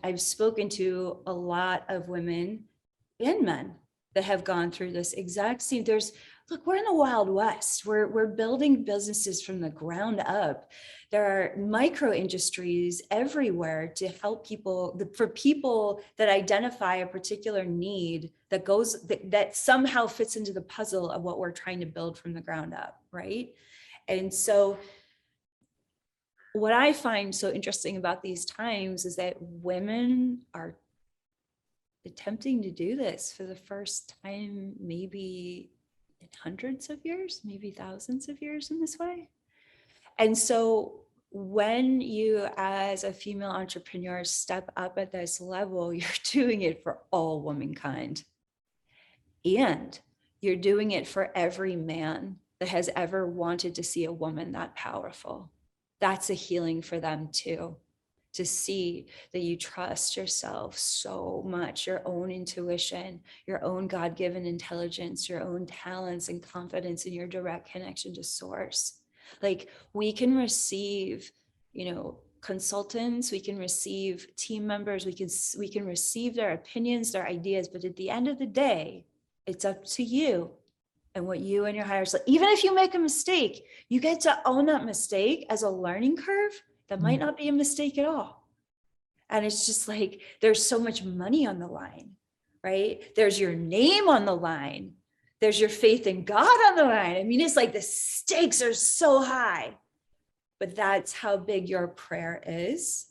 I've spoken to a lot of women and men that have gone through this exact same. Look, we're in the Wild West. We're building businesses from the ground up. There are micro industries everywhere to help people, for people that identify a particular need that somehow fits into the puzzle of what we're trying to build from the ground up, right? And so what I find so interesting about these times is that women are attempting to do this for the first time, maybe in hundreds of years, maybe thousands of years in this way. And so when you, as a female entrepreneur, step up at this level, you're doing it for all womankind. And you're doing it for every man that has ever wanted to see a woman that powerful. That's a healing for them too, to see that you trust yourself so much, your own intuition, your own God-given intelligence, your own talents and confidence in your direct connection to source. Like, we can receive, consultants, we can receive team members, we can receive their opinions, their ideas, but at the end of the day, it's up to you and what you and your higher self. Even if you make a mistake, you get to own that mistake as a learning curve. That might not be a mistake at all. And it's just like, there's so much money on the line, right? There's your name on the line. There's your faith in God on the line. I mean, it's like the stakes are so high, but that's how big your prayer is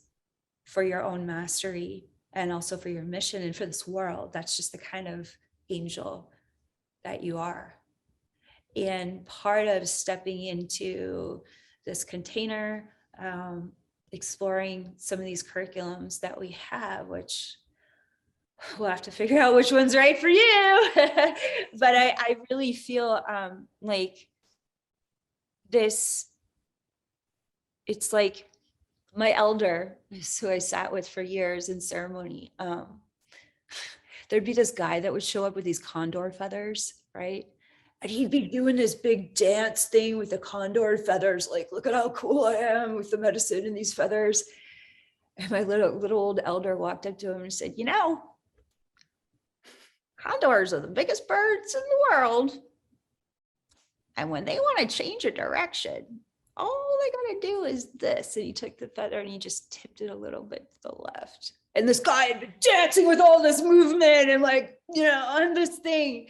for your own mastery and also for your mission and for this world. That's just the kind of angel that you are. And part of stepping into this container, exploring some of these curriculums that we have, which we'll have to figure out which one's right for you. But I really feel like this, it's like my elder, who I sat with for years in ceremony, there'd be this guy that would show up with these condor feathers, right? And he'd be doing this big dance thing with the condor feathers, like, look at how cool I am with the medicine and these feathers. And my little old elder walked up to him and said, condors are the biggest birds in the world. And when they want to change a direction, all they got to do is this. And he took the feather and he just tipped it a little bit to the left. And this guy had been dancing with all this movement and on this thing.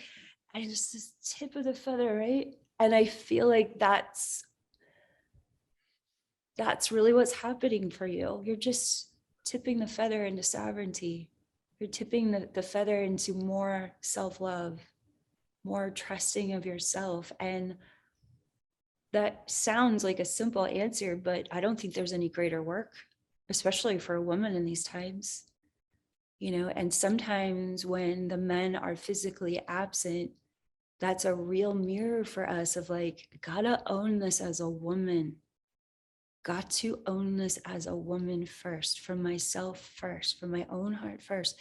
And just this tip of the feather, right? And I feel like that's really what's happening for you. You're just tipping the feather into sovereignty. You're tipping the feather into more self-love, more trusting of yourself. And that sounds like a simple answer, but I don't think there's any greater work, especially for a woman in these times. And sometimes when the men are physically absent, that's a real mirror for us of like, gotta own this as a woman. Got to own this as a woman first, for myself first, for my own heart first.